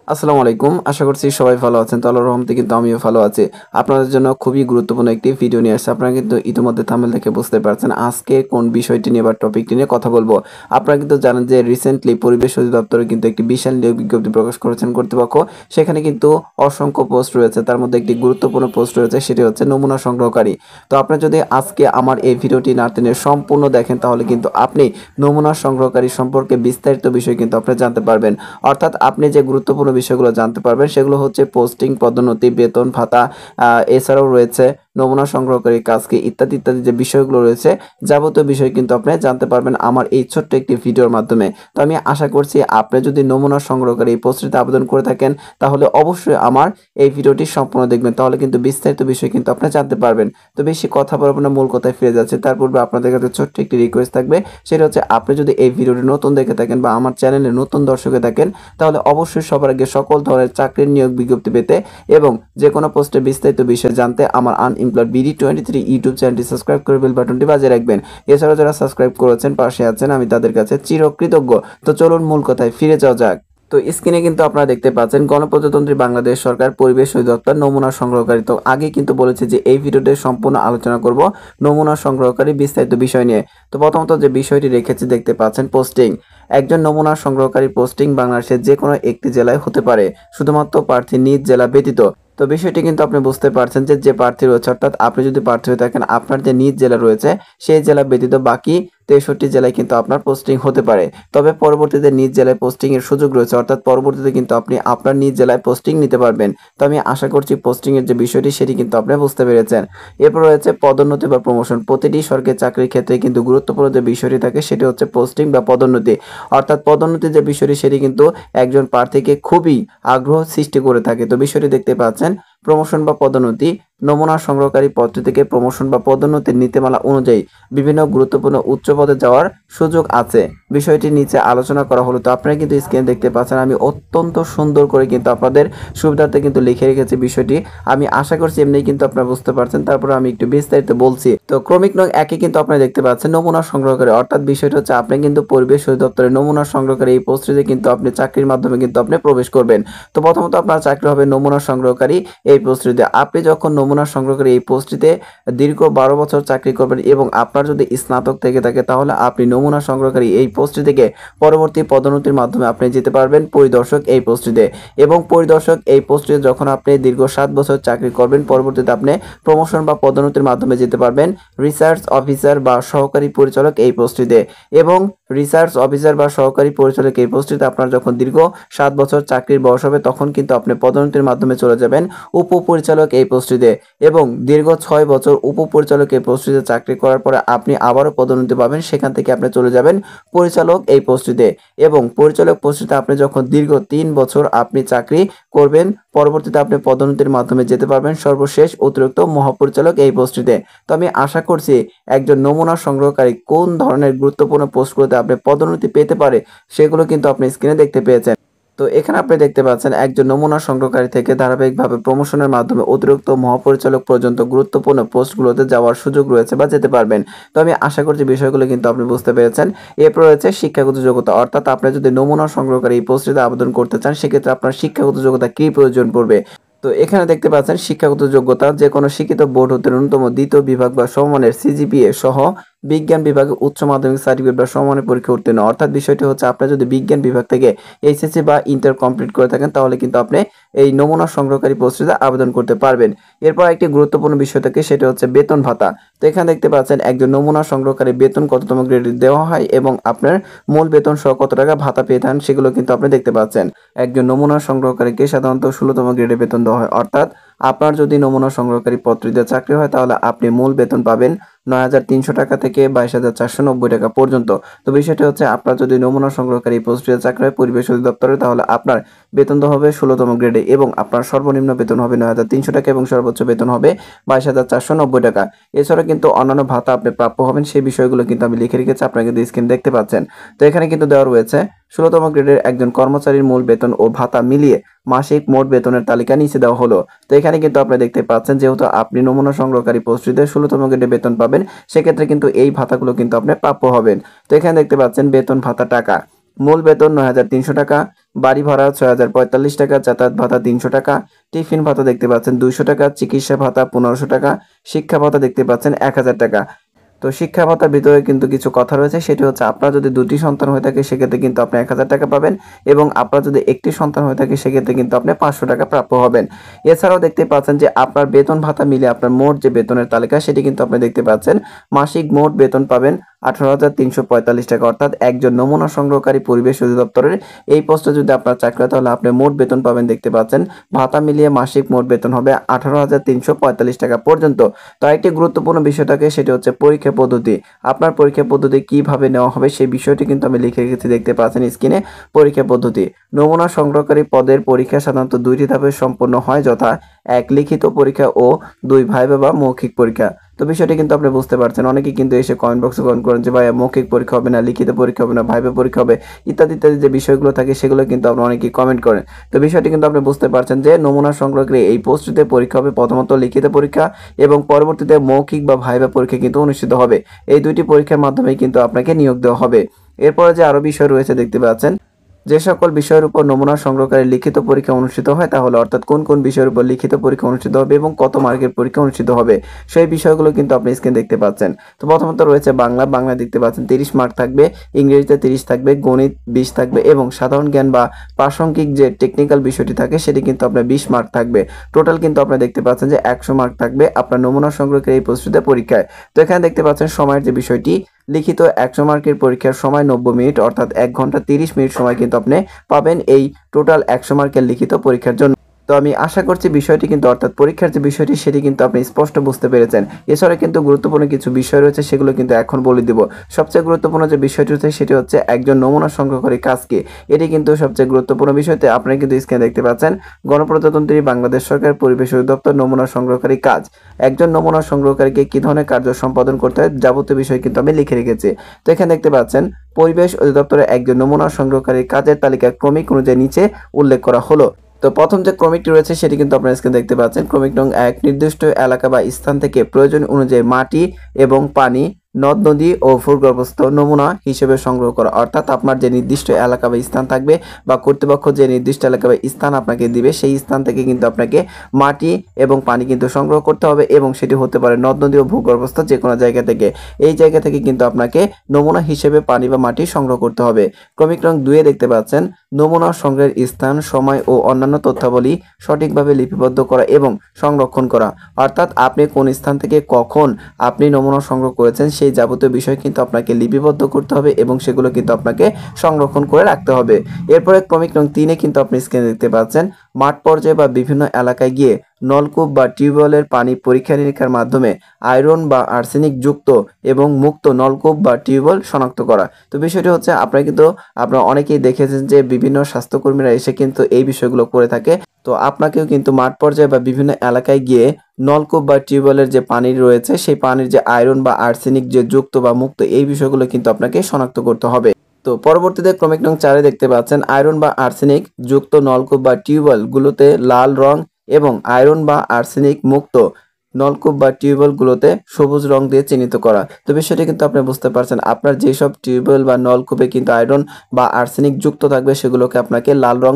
আসসালামু আলাইকুম। আশা করছি সবাই ভালো আছেন। তো আল্লাহর রহমতে কিন্তু আমিও ভালো আছি। আপনাদের জন্য খুবই গুরুত্বপূর্ণ একটি ভিডিও নিয়ে আসছি। আপনারা কিন্তু ইতিমধ্যে থাম্বনেল দেখে বুঝতে পারছেন আজকে কোন বিষয়টি নিয়ে বা টপিকটি নিয়ে কথা বলবো। আপনারা কিন্তু জানেন যে রিসেন্টলি পরিবেশ অধিদপ্তরে কিন্তু একটি বিশাল নিয়োগ বিজ্ঞপ্তি প্রকাশ করেছেন কর্তৃপক্ষ। সেখানে কিন্তু অসংখ্য পোস্ট রয়েছে। তার মধ্যে একটি গুরুত্বপূর্ণ পোস্ট রয়েছে সেটি হচ্ছে নমুনা সংগ্রহকারী। তো আপনারা যদি আজকে আমার এই ভিডিওটি না টেনে সম্পূর্ণ দেখেন তাহলে কিন্তু আপনি নমুনা সংগ্রহকারী সম্পর্কে বিস্তারিত বিষয় কিন্তু আপনি জানতে পারবেন। অর্থাৎ আপনি যে গুরুত্বপূর্ণ বিষয়গুলো জানতে পারবেন সেগুলো হচ্ছে পোস্টিং, পদোন্নতি, বেতন ভাতা, এছাড়াও রয়েছে নমুনা সংগ্রহকারী কাজ কি ইত্যাদি ইত্যাদি যে বিষয়গুলো রয়েছে যাবতীয় বিষয় কিন্তু আপনি জানতে পারবেন আমার এই ছোট্ট একটি ভিডিওর মাধ্যমে। তো আমি আশা করছি আপনি যদি নমুনা সংগ্রহকারী এই পোস্টটিতে আবেদন করে থাকেন তাহলে অবশ্যই আমার এই ভিডিওটি সম্পূর্ণ দেখবেন, তাহলে কিন্তু বিস্তারিত বিষয় কিন্তু আপনি জানতে পারবেন। তো বেশি কথা বলবো না, মূল কথায় ফিরে যাচ্ছে। তার পূর্বে আপনাদের কাছে ছোট্ট একটি রিকোয়েস্ট থাকবে, সেটা হচ্ছে আপনি যদি এই ভিডিওটি নতুন দেখে থাকেন বা আমার চ্যানেলে নতুন দর্শকে থাকেন তাহলে অবশ্যই সবার আগে সকল ধরনের চাকরির নিয়োগ বিজ্ঞপ্তি পেতে এবং যে কোনো পোস্টে বিস্তারিত বিষয় জানতে আমার আনএমপ্লয়েড বিডি 23 ইউটিউব চ্যানেলটি সাবস্ক্রাইব করে বেল বাটনটি বাজিয়ে রাখবেন। এছাড়াও যারা সাবস্ক্রাইব করেছেন পাশে আছেন আমি তাদের কাছে চিরকৃতজ্ঞ। তো চলুন মূল কথায় ফিরে যাওয়া যাক। তো স্ক্রিনে কিন্তু আপনারা দেখতে পাচ্ছেন গণপ্রজাতন্ত্রী বাংলাদেশ সরকার পরিবেশ অধিদপ্তর নমুনা সংগ্রহকারী। তো আগে কিন্তু বলেছে যে এই ভিডিওতে সম্পূর্ণ আলোচনা করব নমুনা সংগ্রহকারী বিস্তারিত বিষয় নিয়ে। তো প্রথমত যে বিষয়টি রেখেছি দেখতে পাচ্ছেন পোস্টিং। একজন নমুনা সংগ্রহকারী পোস্টিং বাংলাদেশের যে কোনো একটি জেলায় হতে পারে, শুধুমাত্র প্রার্থী নিজ জেলা ব্যতীত। তো বিষয়টি কিন্তু আপনি বুঝতে পারছেন যে যে প্রার্থী রয়েছে, অর্থাৎ আপনি যদি প্রার্থী হয়ে থাকেন আপনার যে নিজ জেলা রয়েছে সেই জেলা ব্যতীত বাকি 63 জেলায় কিন্তু আপনার পোস্টিং হতে পারে। তবে পরবর্তীতে নিজ জেলায় পোস্টিং এর সুযোগ রয়েছে, অর্থাৎ পরবর্তীতে কিন্তু আপনি আপনার নিজ জেলায় পোস্টিং নিতে পারবেন। তো আমি আশা করছি পোস্টিং এর যে বিষয়টি সেটি কিন্তু আপনি বুঝতে পেরেছেন। এরপর রয়েছে পদোন্নতি বা প্রমোশন। প্রতিটি সরকারি চাকরির ক্ষেত্রে কিন্তু গুরুত্বপূর্ণ যে বিষয়টি থাকে সেটি হচ্ছে পোস্টিং বা পদোন্নতি। অর্থাৎ পদোন্নতির যে বিষয়টি সেটি কিন্তু একজন প্রার্থীকে খুবই আগ্রহ সৃষ্টি করে থাকে। তো বিষয়টি দেখতে পাচ্ছেন প্রমোশন বা পদোন্নতি। নমুনা সংগ্রহকারী পদটি থেকে প্রমোশন বা পদোন্নতির নীতিমালা অনুযায়ী বিভিন্ন গুরুত্বপূর্ণ উচ্চ পদে যাওয়ার সুযোগ আছে। বিষয়টি নিচে আলোচনা করা হলো। তো আপনারা কিন্তু স্ক্রিনে দেখতে পাচ্ছেন আমি অত্যন্ত সুন্দর করে কিন্তু আপনাদের সুবিধার্থে কিন্তু লিখে রেখেছি বিষয়টি। আমি আশা করছি এমনি কিন্তু আপনারা বুঝতে পারছেন। তারপরে আমি একটু বিস্তারিত বলছি। তো ক্রমিক নং একে কিন্তু আপনারা দেখতে পাচ্ছেন নমুনা সংগ্রহকারী, অর্থাৎ বিষয়টা হচ্ছে আপনি কিন্তু পরিবেশ অধিদপ্তরের নমুনা সংগ্রহকারী এই পোস্টে কিন্তু আপনি চাকরির মাধ্যমে কিন্তু আপনি প্রবেশ করবেন। তো প্রথমত আপনার চাকরি হবে নমুনা সংগ্রহকারী এই পোস্টটিতে। আপনি যখন নমুনা সংগ্রহকারী এই পোস্টটিতে দীর্ঘ 12 বছর চাকরি করবেন এবং আপনার যদি স্নাতক থেকে থাকে তাহলে আপনি নমুনা সংগ্রহকারী এই পোস্টটি থেকে পরবর্তী পদোন্নতির মাধ্যমে আপনি যেতে পারবেন পরিদর্শক এই পোস্টটিতে। এবং পরিদর্শক এই পোস্টটিতে যখন আপনি দীর্ঘ 7 বছর চাকরি করবেন পরবর্তীতে আপনি প্রমোশন বা পদোন্নতির মাধ্যমে যেতে পারবেন রিসার্চ অফিসার বা সহকারী পরিচালক এই পোস্টটিতে। এবং রিসার্চ অফিসার বা সহকারী পরিচালক এই পোস্টটিতে আপনার যখন দীর্ঘ 7 বছর চাকরির বয়স হবে তখন কিন্তু আপনি পদোন্নতির মাধ্যমে চলে যাবেন উপপরিচালক এই পোস্টটিতে। এবং দীর্ঘ 6 বছর উপপরিচালক এই পোস্টটিতে চাকরি করার পরে আপনি আবারও পদোন্নতি পাবেন, সেখান থেকে আপনি চলে যাবেন পরিচালক এই পোস্টটিতে। এবং পরিচালক পোস্টটিতে আপনি যখন দীর্ঘ 3 বছর আপনি চাকরি করবেন পরবর্তীতে আপনি পদোন্নতির মাধ্যমে যেতে পারবেন সর্বশেষ অতিরিক্ত মহাপরিচালক এই পোস্টটিতে। তো আমি আশা করছি একজন নমুনা সংগ্রহকারী কোন ধরনের গুরুত্বপূর্ণ পোস্টগুলোতে আপনি পদোন্নতি পেতে পারে সেগুলো কিন্তু আপনি স্ক্রিনে দেখতে পেয়েছেন। তো এখানে আপনি দেখতে পাচ্ছেন একজন নমুনা সংগ্রহকারী থেকে ধারাবাহিকভাবে প্রমোশনের মাধ্যমে অতিরিক্ত মহাপরিচালক পর্যন্ত গুরুত্বপূর্ণ পোস্টগুলোতে যাওয়ার সুযোগ রয়েছে বা যেতে পারবেন। তো আমি আশা করছি বিষয়গুলো কিন্তু আপনি বুঝতে পেরেছেন। এরপর রয়েছে শিক্ষাগত যোগ্যতা, অর্থাৎ আপনি যদি নমুনা সংগ্রহকারী এই পোস্টটিতে আবেদন করতে চান সেক্ষেত্রে আপনার শিক্ষাগত যোগ্যতা কি প্রয়োজন পড়বে। তো এখানে দেখতে পাচ্ছেন শিক্ষাগত যোগ্যতা যে কোনো শিক্ষিত বোর্ড হতে ন্যূনতম দ্বিতীয় বিভাগ বা সমমানের সিজিপিএ সহ বিজ্ঞান বিভাগে উচ্চ মাধ্যমিক সার্টিফিকেট বা সমমানের পরীক্ষা উত্তীর্ণ। অর্থাৎ বিষয়টি হচ্ছে আপনি যদি বিজ্ঞান বিভাগ থেকে এইচএসসি বা ইন্টার কমপ্লিট করে থাকেন তাহলে কিন্তু আপনি এই নমুনা সংগ্রহকারী পোস্টটিতে আবেদন করতে পারবেন। এরপর একটি গুরুত্বপূর্ণ বিষয় থাকে সেটা হচ্ছে বেতন ভাতা। তো এখানে দেখতে পাচ্ছেন একজন নমুনা সংগ্রহকারী বেতন কততম গ্রেডে দেওয়া হয় এবং আপনার মূল বেতন সহ কত টাকা ভাতা পেয়ে থাকেন সেগুলো কিন্তু আপনি দেখতে পাচ্ছেন। একজন নমুনা সংগ্রহকারীকে সাধারণত 16তম গ্রেডে বেতন দেওয়া হয়, অর্থাৎ আপনার যদি নমুনা সংগ্রহকারী পদটিতে চাকরি হয় তাহলে আপনি মূল বেতন পাবেন 9,300 টাকা থেকে 22,490 টাকা পর্যন্ত। তো বিষয়টি হচ্ছে আপনার যদি নমুনা সংগ্রহকারী পোস্টে চাকরি হয় পরিবেশ অধিদপ্তরে তাহলে আপনার বেতন তো হবে 16তম গ্রেডে এবং আপনার সর্বনিম্ন বেতন হবে 9,300 টাকা এবং সর্বোচ্চ বেতন হবে 22,490 টাকা। এছাড়া কিন্তু অন্যান্য ভাতা আপনি প্রাপ্য হবেন সেই বিষয়গুলো কিন্তু আমি লিখে রেখেছি, আপনারা কিন্তু স্ক্রিন দেখতে পাচ্ছেন। তো এখানে কিন্তু দেওয়া রয়েছে 16তম গ্রেডের একজন কর্মচারীর মূল বেতন ও ভাতা মিলিয়ে মাসিক মোট বেতনের তালিকা নিচে দেওয়া হলো। তো এখানে কিন্তু আপনারা দেখতে পাচ্ছেন যেহেতু আপনি নমুনা সংগ্রহকারী পোস্টটিতে 16তম গ্রেডে বেতন পাবেন সেক্ষেত্রে কিন্তু এই ভাতাগুলো কিন্তু আপনি প্রাপ্য হবেন। তো এখানে দেখতে পাচ্ছেন বেতন ভাতা টাকা মূল বেতন 9,300 টাকা, বাড়ি ভাড়া 6,045 টাকা, যাতায়াত ভাতা 300 টাকা, টিফিন ভাতা দেখতে পাচ্ছেন 200 টাকা, চিকিৎসা ভাতা 1500 টাকা, শিক্ষা ভাতা দেখতে পাচ্ছেন 1,000 টাকা। তো শিক্ষা ভাতার ভিতরে কিন্তু কিছু কথা রয়েছে, সেটি হচ্ছে আপনার যদি 2টি সন্তান হয়ে থাকে সেক্ষেত্রে কিন্তু আপনি 1,000 টাকা পাবেন, এবং আপনার যদি একটি সন্তান হয়ে থাকে সেক্ষেত্রে কিন্তু আপনি 500 টাকা প্রাপ্য হবেন। এছাড়াও দেখতে পাচ্ছেন যে আপনার বেতন ভাতা মিলে আপনার মোট যে বেতনের তালিকা সেটি কিন্তু আপনি দেখতে পাচ্ছেন। মাসিক মোট বেতন পাবেন 18,345 টাকা, অর্থাৎ একজন নমুনা সংগ্রহকারী পরিবেশ অধিদপ্তরের এই পোস্টে যদি আপনার চাকরি হয় তাহলে আপনি মোট বেতন পাবেন দেখতে পাচ্ছেন, ভাতা মিলিয়ে মাসিক মোট বেতন হবে 18,345 টাকা পর্যন্ত। তো একটি গুরুত্বপূর্ণ বিষয় থাকে, সেটি হচ্ছে পরীক্ষা পদ্ধতি। আপনার পরীক্ষা পদ্ধতি কিভাবে নেওয়া হবে সেই বিষয়টি কিন্তু আমি লিখে রেখেছি, দেখতে পাচ্ছেন স্ক্রিনে। পরীক্ষা পদ্ধতি: নমুনা সংগ্রহকারী পদের পরীক্ষা সাধারণত 2টি ধাপে সম্পন্ন হয়, যথা 1 লিখিত পরীক্ষা ও 2 ভাইভা বা মৌখিক পরীক্ষা। তো বিষয়টি কিন্তু আপনি বুঝতে পারছেন। অনেকেই কিন্তু এসে কমেন্ট বক্সে কমেন্ট করেন যে ভাইয়া মৌখিক পরীক্ষা হবে না, লিখিত পরীক্ষা হবে না, ভাইভা পরীক্ষা হবে, ইত্যাদি ইত্যাদি যে বিষয়গুলো থাকে সেগুলো কিন্তু আপনি অনেকেই কমেন্ট করেন। তো বিষয়টি কিন্তু আপনি বুঝতে পারছেন যে নমুনা সংগ্রহকারী এই পোস্টটিতে পরীক্ষা হবে প্রথমত লিখিত পরীক্ষা, এবং পরবর্তীতে মৌখিক বা ভাইভা পরীক্ষা কিন্তু অনুষ্ঠিত হবে। এই 2টি পরীক্ষার মাধ্যমে কিন্তু আপনাকে নিয়োগ দেওয়া হবে। এরপরে যে আরো বিষয় রয়েছে দেখতে পাচ্ছেন, যে সকল বিষয়ের উপর নমুনা সংগ্রহকারী লিখিত পরীক্ষা অনুষ্ঠিত হয় তাহলে অর্থাৎ কোন কোন বিষয়ের উপর লিখিত পরীক্ষা অনুষ্ঠিত হবে এবং কত মার্কের পরীক্ষা অনুষ্ঠিত হবে সেই বিষয়গুলো কিন্তু আপনি স্ক্রিন দেখতে পাচ্ছেন। তো প্রথমত রয়েছে বাংলা দেখতে পাচ্ছেন 30 মার্ক থাকবে, ইংরেজিতে 30 থাকবে, গণিত 20 থাকবে, এবং সাধারণ জ্ঞান বা প্রাসঙ্গিক যে টেকনিক্যাল বিষয়টি থাকে সেটি কিন্তু আপনার 20 মার্ক থাকবে। টোটাল কিন্তু আপনারা দেখতে পাচ্ছেন যে 100 মার্ক থাকবে আপনার নমুনা সংগ্রহকারী এই প্রস্তুতি পরীক্ষায়। তো এখানে দেখতে পাচ্ছেন সময়ের যে বিষয়টি, লিখিত 100 মার্কের পরীক্ষার সময় 90 মিনিট, অর্থাৎ 1 ঘন্টা 30 মিনিট সময় কিন্তু আপনি পাবেন এই টোটাল 100 মার্কের লিখিত পরীক্ষার জন্য। তো আমি আশা করছি বিষয়টি কিন্তু অর্থাৎ পরীক্ষার যে বিষয়টি সেটি কিন্তু আপনি স্পষ্ট বুঝতে পেরেছেন। এছাড়া কিন্তু গুরুত্বপূর্ণ কিছু বিষয় রয়েছে, সেগুলো কিন্তু এখন বলে দিব। সবচেয়ে গুরুত্বপূর্ণ যে বিষয়টি হচ্ছে সেটি হচ্ছে একজন নমুনা সংগ্রহকারী কাজ কি, এটি কিন্তু সবচেয়ে গুরুত্বপূর্ণ বিষয়তে আপনারা কিন্তু স্ক্রিনে দেখতে পাচ্ছেন। গণপ্রজাতন্ত্রী বাংলাদেশ সরকার পরিবেশ অধিদপ্তর নমুনা সংগ্রহকারী কাজ। একজন নমুনা সংগ্রহকারীকে কি ধরনের কার্য সম্পাদন করতে হয় যাবতীয় বিষয় কিন্তু আমি লিখে রেখেছি। তো এখানে দেখতে পাচ্ছেন পরিবেশ অধিদপ্তরের একজন নমুনা সংগ্রহকারী কাজের তালিকা ক্রমিক অনুযায়ী নিচে উল্লেখ করা হলো। তো প্রথম যে ক্রমিকটি রয়েছে সেটি কিন্তু আপনারা স্ক্রিনে দেখতে পাচ্ছেন। ক্রমিক নং 1, নির্দিষ্ট এলাকা বা স্থান থেকে প্রয়োজন অনুযায়ী মাটি এবং পানি, নদ নদী ও ভূগর্ভস্থ নমুনা হিসেবে সংগ্রহ করা, অর্থাৎ আপনার যে নির্দিষ্ট এলাকা বা স্থান থাকবে বা কর্তৃপক্ষ যে নির্দিষ্ট এলাকা বা স্থান আপনাকে দিবে সেই স্থান থেকে কিন্তু আপনাকে মাটি এবং পানি কিন্তু সংগ্রহ করতে হবে, এবং সেটি হতে পারে নদ নদী ও ভূগর্ভস্থ যে কোনো জায়গা থেকে। এই জায়গা থেকে কিন্তু আপনাকে নমুনা হিসেবে পানি বা মাটি সংগ্রহ করতে হবে। ক্রমিক নং 2 দেখতে পাচ্ছেন নমুনা সংগ্রহের স্থান, সময় ও অন্যান্য তথ্যাবলী সঠিকভাবে লিপিবদ্ধ করা এবং সংরক্ষণ করা, অর্থাৎ আপনি কোন স্থান থেকে কখন আপনি নমুনা সংগ্রহ করেছেন সেই যাবতীয় বিষয় কিন্তু আপনাকে লিপিবদ্ধ করতে হবে এবং সেগুলো কিন্তু আপনাকে সংরক্ষণ করে রাখতে হবে। এরপরে ক্রমিক নং 3 কিন্তু আপনি স্ক্রিনে দেখতে পাচ্ছেন মাঠ পর্যায়ে বা বিভিন্ন এলাকায় গিয়ে নলকূপ বা টিউবওয়েলের পানি পরীক্ষা নিরীক্ষার মাধ্যমে আয়রন বা আর্সেনিক যুক্ত এবং মুক্ত নলকূপ বা টিউবওয়েল শনাক্ত করা। তো বিষয়টি হচ্ছে আপনারা অনেকেই দেখেছেন যে বিভিন্ন স্বাস্থ্যকর্মীরা এসে কিন্তু এই বিষয়গুলো করে থাকে। তো আপনাকেও কিন্তু মাঠ পর্যায়ে বা বিভিন্ন এলাকায় গিয়ে নলকূপ বা টিউবওয়েলের যে পানি রয়েছে সেই পানির যে আয়রন বা আর্সেনিক যে যুক্ত বা মুক্ত এই বিষয়গুলো কিন্তু আপনাকে শনাক্ত করতে হবে। তো পরবর্তীতে ক্রমিক নং 4 দেখতে পাচ্ছেন আয়রন বা আর্সেনিক যুক্ত নলকূপ বা টিউবওয়েল গুলোতে লাল রং এবং আয়রন বা আর্সেনিক মুক্ত নলকূপ বা টিউবওয়েল গুলোতে সবুজ রং দিয়ে চিহ্নিত করা। তো বিষয়টি কিন্তু আপনি বুঝতে পারছেন, আপনার যেসব টিউবওয়েল বা নলকূপে কিন্তু আয়রন বা আর্সেনিক যুক্ত থাকবে সেগুলোকে আপনাকে লাল রং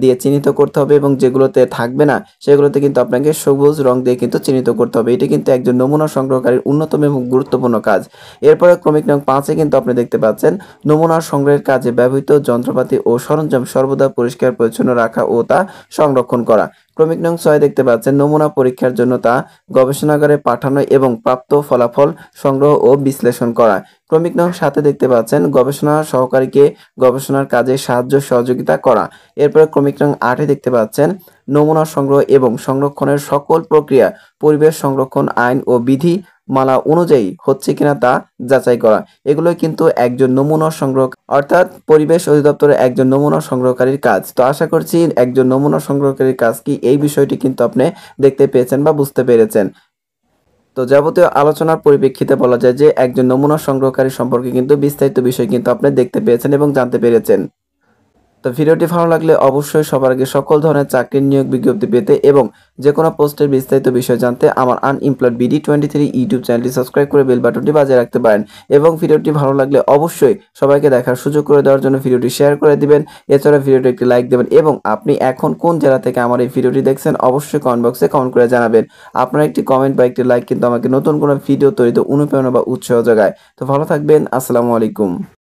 দিয়ে চিহ্নিত করতে হবে, এবং যেগুলোতে থাকবে না সেগুলোতে কিন্তু আপনাকে সবুজ রং দিয়ে কিন্তু চিহ্নিত করতে হবে। এটি কিন্তু একজন নমুনা সংগ্রহকারীর অন্যতম এবং গুরুত্বপূর্ণ কাজ। এরপরে ক্রমিক নং 5 কিন্তু আপনি দেখতে পাচ্ছেন নমুনা সংগ্রহের কাজে ব্যবহৃত যন্ত্রপাতি ও সরঞ্জাম সর্বদা পরিষ্কার পরিচ্ছন্ন রাখা ও তা সংরক্ষণ করা। ক্রমিক নং 6 দেখতে পাচ্ছেন নমুনা পরীক্ষার জন্য তা গবেষণাগারে পাঠানো এবং প্রাপ্ত ফলাফল সংগ্রহ ও বিশ্লেষণ করা। ক্রমিক নং 7 দেখতে পাচ্ছেন গবেষণা সহকারীকে গবেষণার কাজে সাহায্য সহযোগিতা করা। এরপরে ক্রমিক নং 8 দেখতে পাচ্ছেন নমুনা সংগ্রহ এবং সংরক্ষণের সকল প্রক্রিয়া পরিবেশ সংরক্ষণ আইন ও বিধি মালা অনুযায়ী হচ্ছে কিনা তা যাচাই করা। এগুলো কিন্তু একজন নমুনা সংগ্রহ অর্থাৎ পরিবেশ অধিদপ্তরের একজন নমুনা সংগ্রহকারীর কাজ। তো আশা করছি একজন নমুনা সংগ্রহকারীর কাজ কি এই বিষয়টি কিন্তু আপনি দেখতে পেয়েছেন বা বুঝতে পেরেছেন। তো যাবতীয় আলোচনার পরিপ্রেক্ষিতে বলা যায় যে একজন নমুনা সংগ্রহকারী সম্পর্কে কিন্তু বিস্তারিত বিষয় কিন্তু আপনি দেখতে পেয়েছেন এবং জানতে পেরেছেন। তো ভিডিওটি ভালো লাগলে অবশ্যই সবার আগে সকল ধরনের চাকরির নিয়োগ বিজ্ঞপ্তি পেতে এবং যে কোনো পোস্টের বিস্তারিত বিষয় জানতে আমার আনএমপ্লয়েড বিডি 23 ইউটিউব চ্যানেলটি সাবস্ক্রাইব করে বেল বাটনটি বাজিয়ে রাখতে পারেন এবং ভিডিওটি ভালো লাগলে অবশ্যই সবাইকে দেখার সুযোগ করে দেওয়ার জন্য ভিডিওটি শেয়ার করে দিবেন। এছাড়া ভিডিওটি একটি লাইক দেবেন এবং আপনি এখন কোন জেলা থেকে আমার এই ভিডিওটি দেখছেন অবশ্যই কমেন্ট বক্সে কমেন্ট করে জানাবেন। আপনার একটি কমেন্ট বা একটি লাইক কিন্তু আমাকে নতুন কোনো ভিডিও তৈরিতে অনুপ্রেরণা বা উৎসাহ যোগায়। তো ভালো থাকবেন। আসসালামু আলাইকুম।